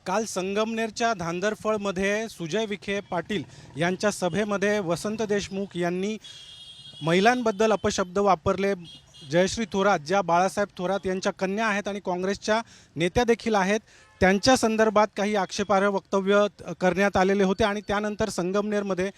काल संगमनेरच्या धांदरफळमध्ये सुजय विखे पाटील यांच्या सभेमध्ये वसंत देशमुख यांनी महिलांबद्दल अपशब्द वापरले। जयश्री थोरात ज्या बाळासाहेब थोरात यांच्या कन्या आहेत आणि काँग्रेसच्या नेत्या देखील आहेत, त्यांच्या संदर्भात काही आक्षेपार्ह वक्तव्य करण्यात आलेले होते आणि त्यानंतर संगमनेरमध्ये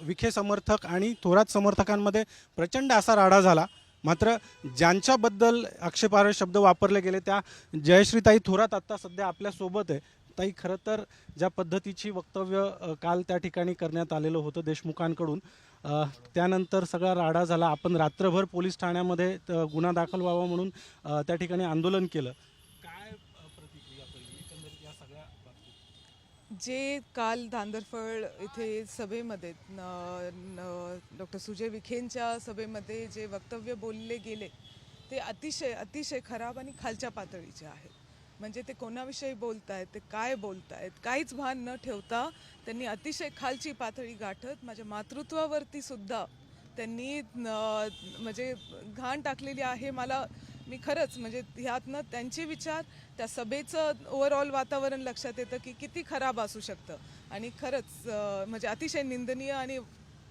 विखे समर्थक आणि थोरात समर्थकांमध्ये प्रचंड असा राडा झाला। मात्र ज्यांच्याबद्दल आक्षेपार्ह शब्द वापरले गेले त्या जयश्रीताई थोरात आत्ता सध्या आपल्यासोबत आहे। ताई, खरं तर ज्या पद्धतीची वक्तव्य काल त्या ठिकाणी करण्यात आलेलं होतं देशमुखांकडून, त्यानंतर सगळा राडा झाला। आपण रात्रभर पोलीस ठाण्यामध्ये गुन्हा दाखल व्हावा म्हणून त्या ठिकाणी आंदोलन केलं। काय प्रतिक्रिया पहिली एकंदरीत या सगळ्या बाबतीत? जे काल धांदरफळ इथे सभेमध्ये डॉक्टर सुजय विखेंच्या सभेमध्ये जे वक्तव्य बोलले गेले ते अतिशय अतिशय खराब आणि खालच्या पातळीचे आहेत। म्हणजे ते कोणाविषयी बोलतायत, ते काय बोलतायत, काहीच भान न ठेवता त्यांनी अतिशय खालची पातळी गाठत माझ्या मातृत्वावरती सुद्धा त्यांनी म्हणजे घाण टाकलेली आहे। मी खरंच म्हणजे ह्यातनं त्यांचे विचार, त्या सभेचं ओव्हरऑल वातावरण लक्षात येतं की किती खराब असू शकतं आणि खरंच म्हणजे अतिशय निंदनीय आणि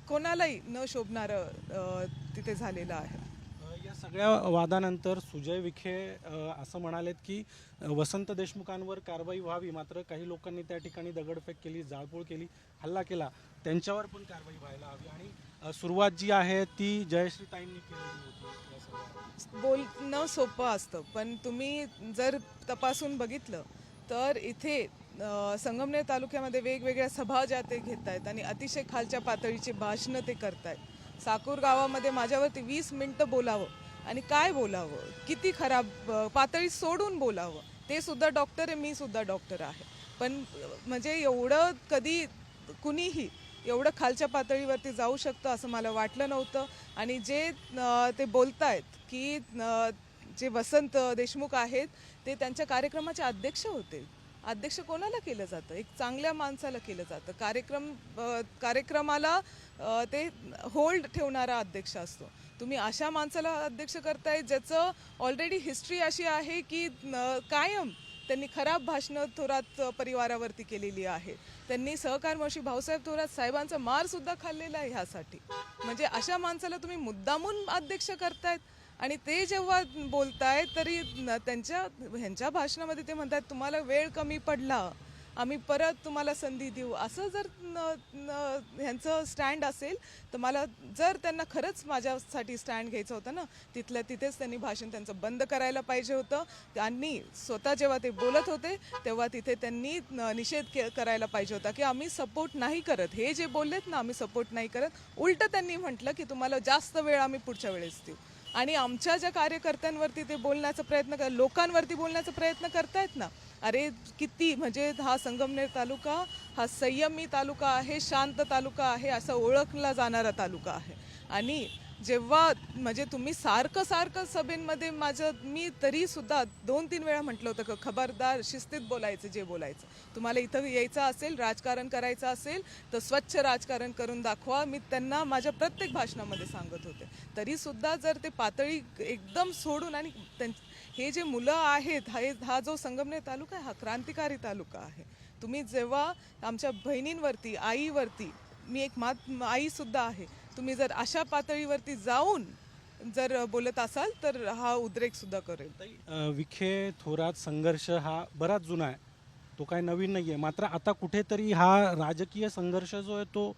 कोणालाही न शोभणारं तिथे झालेलं आहे। या सगळ्या वादानंतर सुजय विखे असं म्हणालेत की वसंत देशमुखांवर कारवाई व्हावी, मात्र काही लोकांनी त्या ठिकाणी दगडफेक केली, जाळपोळ केली, हल्ला केला, त्यांच्यावर पण कारवाई व्हायला हवी आणि सुरुवात जी आहे ती जयश्रीताईंनी केलेली होती। या सगळ्या बोलणं सोपं असतं, पण तुम्ही जर तपासून बघितलं तर इथे संगमनेर तालुक्यामध्ये वेगवेगळ्या सभा ज्या ते घेत आहेत आणि अतिशय खालच्या पातळीची भाषणं ते करतायत। साकूर गावामध्ये माझ्यावरती 20 मिनिटं बोलावं आणि काय बोलावं, किती खराब पातळी सोडून बोलावं। ते सुद्धा डॉक्टर आहे, मी सुद्धा डॉक्टर आहे, पण म्हणजे एवढं कधी कुणीही एवढं खालच्या पातळीवरती जाऊ शकतं असं मला वाटलं नव्हतं। आणि जे ते बोलतायत की जे वसंत देशमुख आहेत ते त्यांच्या कार्यक्रमाचे अध्यक्ष होते। अध्यक्ष कोणाला केलं जातं? एक चांगल्या माणसाला केलं जातं। कार्यक्रमाला ते होल्ड ठेवणारा अध्यक्ष असतो। तुम्ही अशा माणसाला अध्यक्ष करताय ज्याचं ऑलरेडी हिस्ट्री अशी आहे की कायम त्यांनी खराब भाषणं थोरात परिवारावरती केलेली आहे। त्यांनी सहकारमर्शी भाऊसाहेब थोरात साहेबांचा मार सुद्धा खाल्लेला आहे ह्यासाठी। म्हणजे अशा माणसाला तुम्ही मुद्दामून अध्यक्ष करतायत आणि ते जेव्हा बोलतायत तरी ह्यांच्या भाषणामध्ये ते म्हणतात तुम्हाला वेळ कमी पडला, आम्ही परत तुम्हाला संधी देऊ। असं जर ह्यांचं स्टँड असेल तर जर त्यांना खरंच माझ्यासाठी स्टँड घ्यायचं होतं ना, तिथल्या तिथेच त्यांनी भाषण त्यांचं बंद करायला पाहिजे होतं। त्यांनी स्वतः जेव्हा ते बोलत होते तेव्हा तिथे त्यांनी निषेध करायला पाहिजे होता की आम्ही सपोर्ट नाही करत, हे जे बोललेत ना आम्ही सपोर्ट नाही करत, उलटं त्यांनी म्हटलं की तुम्हाला जास्त वेळ आम्ही पुढच्या वेळेस देऊ। आणि आमच्या ज्या कार्यकर्त्यांवरती ते बोलण्याचा प्रयत्न लोकांवरती बोलण्याचा प्रयत्न करतायत ना, अरे किती म्हणजे हा संगमनेर तालुका हा संयमी तालुका आहे, शांत तालुका आहे, असं ओळखला जाणारा तालुका आहे। आणि जेव्हा म्हणजे तुम्ही सारखं सारखं सभेमध्ये मी तरी सुद्धा 2-3 वेळा म्हटलं होतं की खबरदार, शिस्तीत बोलायचं, जे बोलायचं तुम्हाला इथं यायचं असेल, राजकारण करायचं असेल तर स्वच्छ राजकारण करून दाखवा। मी त्यांना माझ्या प्रत्येक भाषणामध्ये सांगत होते। तरी सुद्धा जर ते पातळी एकदम सोडून आणि हे जे मुलं आहेत, हा जो संगमनेर तालुका आहे हा क्रांतिकारी तालुका आहे। तुम्ही जेव्हा आमच्या बहिणींवरती, आईवरती, मी एक आई सुद्धा आहे, तुम्ही जर अशा पातळीवरती जाऊन जर बोलत असाल तर हा उद्रेक सुद्धा करेल। विखे थोरात संघर्ष हा बराच जुना आहे, तो काय नवीन नाही आहे। मात्र आता कुठेतरी हा राजकीय संघर्ष जो आहे तो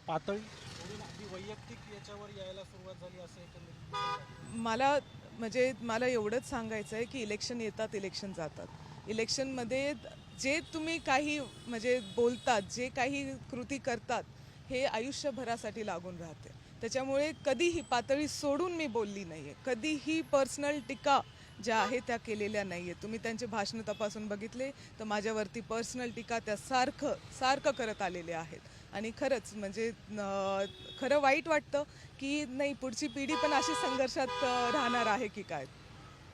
पातळी सोडून अगदी वैयक्तिक याच्यावर यायला सुरुवात झाली असं एकंदरीत मला एवढंच सांगायचं आहे की इलेक्शन येतात, इलेक्शन जातात। इलेक्शनमध्ये जे तुम्ही काही म्हणजे बोलतात, जे काही कृती करतात हे आयुष्यभरासाठी लागून राहते। त्याच्यामुळे कधीही पातळी सोडून मी बोलली नाही आहे, कधीही पर्सनल टीका ज्या आहेत त्या केलेल्या नाही आहेत। तुम्ही त्यांचे भाषणं तपासून बघितले तर माझ्यावरती पर्सनल टीका त्या सारखं करत आलेले आहेत। आणि खरंच म्हणजे खरं वाईट वाटतं की नाही पुढची पिढी पण अशी संघर्षात राहणार आहे की काय।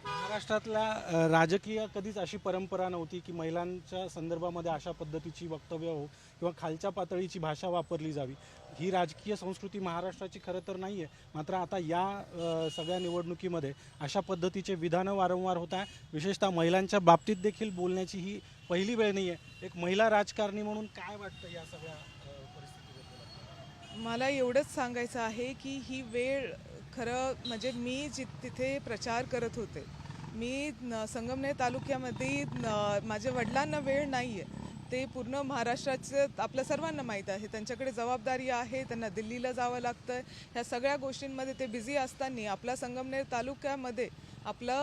महाराष्ट्रातल्या राजकीय कधीच अशी परंपरा नव्हती की महिलांच्या संदर्भामध्ये अशा पद्धतीची वक्तव्य हो किंवा खालच्या पातळीची भाषा वापरली जावी। ही राजकीय संस्कृती महाराष्ट्राची खरं तर नाही आहे. मात्र आता या सगळ्या निवडणुकीमध्ये अशा पद्धतीचे विधानं वारंवार होत आहे. विशेषतः महिलांच्या बाबतीत देखील बोलण्याची ही पहिली वेळ नाही आहे. एक महिला राजकारणी म्हणून काय वाटतं या सगळ्या परिस्थितीबद्दल? मला एवढंच सांगायचं आहे की ही वेळ खरं म्हणजे मी तिथे प्रचार करत होते. मी संगमनेर तालुक्यामध्ये माझ्या वडिलांना वेळ नाही आहे. ते पूर्ण महाराष्ट्राचं आपल्या सर्वांना माहीत आहे. त्यांच्याकडे जबाबदारी आहे, त्यांना दिल्लीला जावं लागतं. ह्या सगळ्या गोष्टींमध्ये ते बिझी असताना आपला संगमनेर तालुक्यामध्ये आपला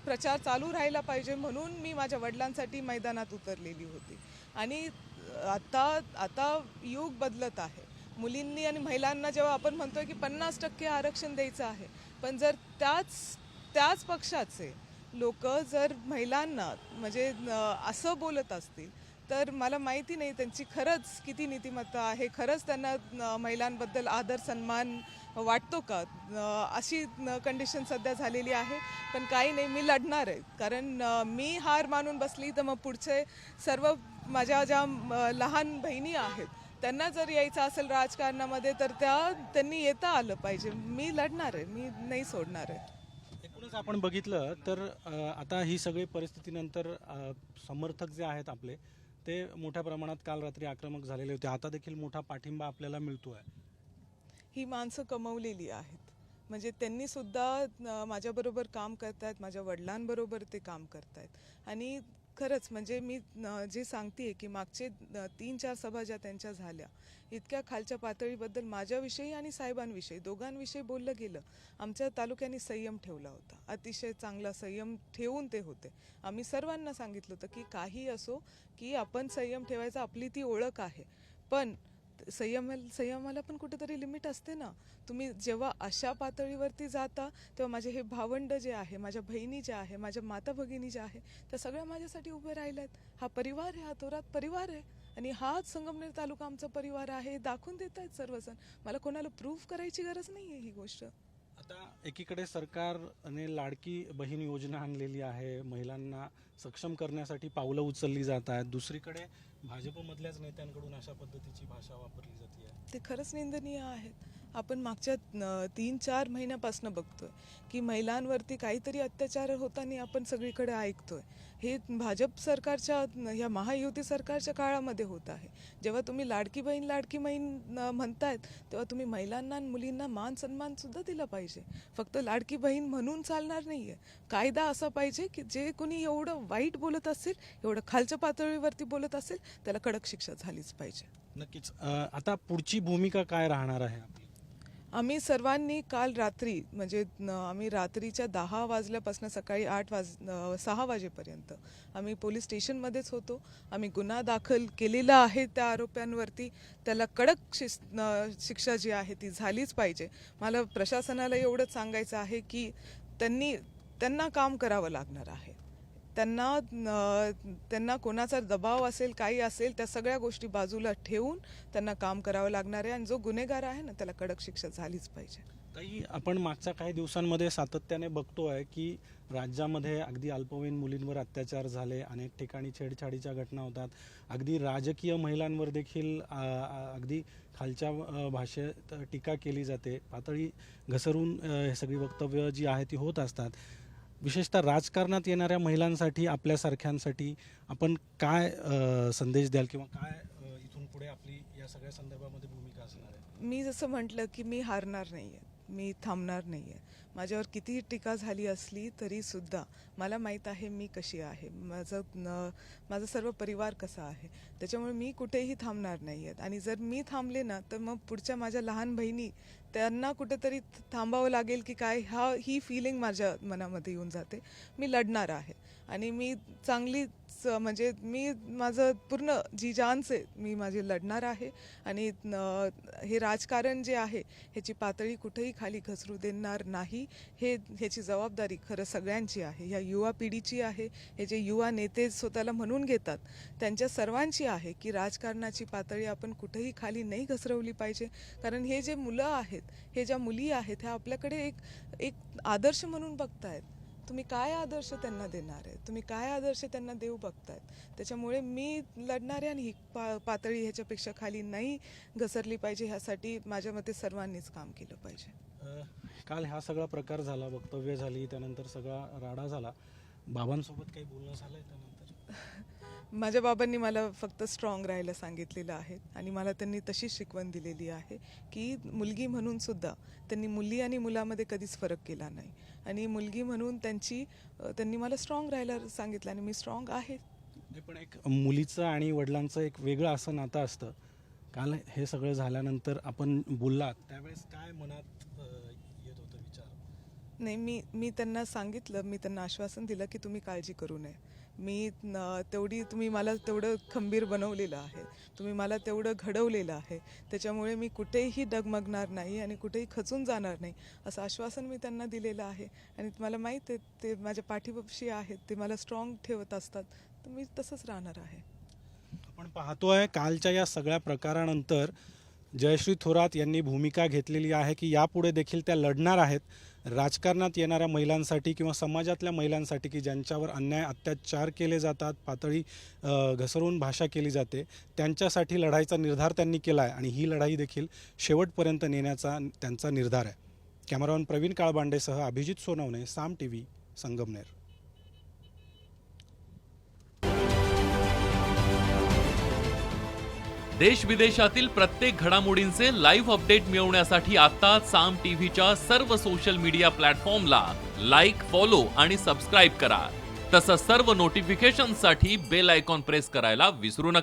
प्रचार चालू राहिला पाहिजे म्हणून मी माझ्या वडिलांसाठी मैदानात उतरलेली होती. आणि आता युग बदलत आहे. मुलींनी आणि महिलांना जेव्हा आपण म्हणतोय की 50% आरक्षण द्यायचं आहे, पण जर त्याच पक्षाचे लोक जर महिलांना म्हणजे असं बोलत असतील तर मला माहिती नाही त्यांची खरंच किती नीतिमत्ता आहे, खरंच त्यांना महिलांबद्दल आदर सन्मान वाटतो का. अशी कंडिशन सध्या झालेली आहे. पण काही नाही, मी लढणार आहे. कारण मी हार मानून बसली तर मग पुढचे सर्व माझ्या ज्या लहान बहिणी आहेत त्यांना जर यायचं असेल राजकारणामध्ये तर त्यांनी येता आलं पाहिजे. मी लढणार आहे, मी नाही सोडणार आहे. एकूणच आपण बघितलं तर आता ही सगळी परिस्थितीनंतर समर्थक जे आहेत आपले ते मोठ्या प्रमाणात काल रात्री आक्रमक झालेले होते. आता देखील मोठा पाठिंबा आपल्याला मिळतो आहे. ही माणसं कमवलेली आहेत. म्हणजे त्यांनी सुद्धा माझ्याबरोबर काम करतायत, माझ्या वडिलांबरोबर ते काम करतायत. आणि खरंच म्हणजे मी जे सांगते की मागचे 3-4 सभा ज्या त्यांच्या झाल्या इतक्या खालच्या पातळीबद्दल माझ्याविषयी आणि साहेबांविषयी दोघांविषयी बोललं गेलं. आमच्या तालुक्याने संयम ठेवला होता, अतिशय चांगला संयम ठेवून ते होते. आम्ही सर्वांना सांगितलं होतं की काही असो की आपण संयम ठेवायचा, आपली ती ओळख आहे. पण संयमाला पण कुठेतरी लिमिट असते ना. तुम्ही जेव्हा अशा पातळीवरती जाता तेव्हा माझे हे भावंड जे आहे, माझ्या बहिणी ज्या आहे, माझ्या माता भगिनी ज्या आहे त्या सगळ्या माझ्यासाठी उभे राहिल्यात. हा परिवार आहे, हा थोरात परिवार आहे आणि हाच संगमनेर तालुका आमचा परिवार आहे दाखवून देत आहेत सर्वजण. मला कोणाला प्रूव्ह करायची गरज नाही आहे ही गोष्ट. आता एकीकडे सरकारने लाडकी बहीण योजना आणलेली आहे, महिलांना सक्षम करण्यासाठी पावलं उचलली जात आहेत. दुसरीकडे भाजपमधल्याच नेत्यांकडून अशा पद्धतीची भाषा वापरली जाते आहे. ते खरंच निंदनीय आहेत. आपण मागच्या 3-4 महिन्यापासून बघतोय की महिलांवरती काहीतरी अत्याचार होताना आपण सगळीकडे ऐकतोय. हे भाजप सरकारच्या ह्या महायुती सरकारच्या काळामध्ये होत आहे. जेव्हा तुम्ही लाडकी बहीण म्हणतायत तेव्हा तुम्ही महिलांना आणि मुलींना मान सन्मान सुद्धा दिला पाहिजे. फक्त लाडकी बहीण म्हणून चालणार नाहीये. कायदा असा पाहिजे की जे कोणी एवढं वाईट बोलत असेल, एवढं खालच्या पातळीवरती बोलत असेल त्याला कडक शिक्षा झालीच पाहिजे. नक्कीच. आता पुढची भूमिका काय राहणार आहे आपली? आम्ही सर्वांनी काल रात्री म्हणजे आम्ही रात्रीच्या 10 वाजल्यापासून सकाळी 6 वाजेपर्यंत आम्ही पोलीस स्टेशनमध्येच होतो. आम्ही गुन्हा दाखल केलेला आहे त्या आरोप्यांवरती. त्याला कडक शिक्षा जी आहे ती झालीच पाहिजे. मला प्रशासनाला एवढंच सांगायचं आहे की त्यांना काम करावं लागणार आहे. त्यांना कोणाचा दबाव असेल काही असेल त्या सगळ्या गोष्टी बाजूला ठेवून त्यांना काम करावं लागणार आहे. आणि जो गुन्हेगार आहे ना त्याला कडक शिक्षा झालीच पाहिजे. ताई, आपण मागच्या काही दिवसांमध्ये सातत्याने बघतोय की राज्यामध्ये अगदी अल्पवयीन मुलींवर अत्याचार झाले, अनेक ठिकाणी छेडछाडीच्या घटना होतात. अगदी राजकीय महिलांवर देखील अगदी खालच्या भाषेत टीका केली जाते. पातळी घसरून हे सगळी वक्तव्य जी आहे ती होत असतात. विशेषतः राजकारणात येणाऱ्या महिलांसाठी, आपल्यासारख्यांसाठी आपण काय संदेश द्याल किंवा काय इथून पुढे आपली या सगळ्या संदर्भामध्ये भूमिका असणार आहे? मी जसं म्हटलं की मी हारणार नाही आहे, मी थांबणार नाही आहे. माझ्यावर कितीही टीका झाली असली तरीसुद्धा मला माहीत आहे मी कशी आहे, माझा सर्व परिवार कसा आहे. त्याच्यामुळे मी कुठेही थांबणार नाही आहेत. आणि जर मी थांबले ना तर मग पुढच्या माझ्या लहान बहिणी त्यांना कुठेतरी थांबावं लागेल की काय, ही फिलिंग माझ्या मनामध्ये येऊन जाते. मी लढणार आहे आणि मी चांगलीच म्हणजे मी माझं पूर्ण जी जानसे मी माझी लढणार आहे. आणि हे राजकारण जे आहे ह्याची पातळी कुठेही खाली घसरू देणार नाही. ह्याची जबाबदारी खरं सगळ्यांची आहे, ह्या युवा पिढीची आहे. हे जे युवा नेते स्वतःला म्हणून घेतात त्यांच्या सर्वांची आहे की राजकारणाची पातळी आपण कुठेही खाली नाही घसरवली पाहिजे. कारण हे जे मुलं आहेत, हे ज्या मुली आहेत ह्या आपल्याकडे एक आदर्श म्हणून बघतायत. तुम्ही काय आदर्श त्यांना देणार आहे, तुम्ही काय आदर्श त्यांना देऊ बघतायत. त्याच्यामुळे मी लढणारे आणि ही पातळी ह्याच्यापेक्षा खाली नाही घसरली पाहिजे, ह्यासाठी माझ्या मते सर्वांनीच काम केलं पाहिजे. काल हा सगळा प्रकार झाला, वक्तव्य झाली, त्यानंतर सगळा राडा झाला. बाबांसोबत काही बोलणं झालंय त्यानंतर? माझ्या बाबांनी मला फक्त स्ट्रॉंग राहायला सांगितलेलं आहे आणि मला त्यांनी तशीच शिकवण दिलेली आहे की मुलगी म्हणून सुद्धा त्यांनी मुली आणि मुलामध्ये कधीच फरक केला नाही आणि मुलगी म्हणून त्यांनी मला स्ट्रॉंग राहायला सांगितलं आणि मी स्ट्रॉंग आहे. पण एक मुलीचं आणि वडिलांचं एक वेगळं असं नातं असतं. काल हे सगळं झाल्यानंतर आपण बोललात त्यावेळेस काय मनात येत होतं विचार? नाही, मी त्यांना सांगितलं, मी त्यांना आश्वासन दिलं की तुम्ही काळजी करू नये. तुम्ही मला तेवढं खंबीर बनवलेलं आहे, तुम्ही मला तेवढं घडवलेलं आहे, त्याच्यामुळे मी कुठेही डगमगणार नाही आणि कुठेही खचून जाणार नाही असं आश्वासन मी त्यांना दिलेलं आहे. आणि मला माहीत आहे ते माझ्या पाठीपाशी आहेत, ते मला स्ट्रॉंग ठेवत असतात, तर मी तसंच राहणार आहे. आपण पाहतोय कालच्या या सगळ्या प्रकारानंतर जयश्री थोरात यांनी भूमिका घेतलेली आहे की यापुढे देखील त्या लढणार आहेत राजकारणात येणाऱ्या महिलांसाठी किंवा समाजातल्या महिलांसाठी की ज्यांच्यावर अन्याय अत्याचार केले जातात, पातळी घसरून भाषा केली जाते, त्यांच्यासाठी लढाईचा निर्धार त्यांनी केला आहे आणि ही लढाई देखील शेवटपर्यंत नेण्याचा त्यांचा निर्धार आहे. कॅमेरामॅन प्रवीण काळबांडेसह अभिजित सोनवणे, साम TV, संगमनेर. देश विदेशातील प्रत्येक घडामोडींचे लाईव्ह अपडेट मिळवण्यासाठी आता साम टीव्हीच्या सर्व सोशल मीडिया प्लॅटफॉर्मला लाईक, फॉलो आणि सबस्क्राईब करा. तसंच सर्व नोटिफिकेशनसाठी बेल आयकॉन प्रेस करायला विसरू नका.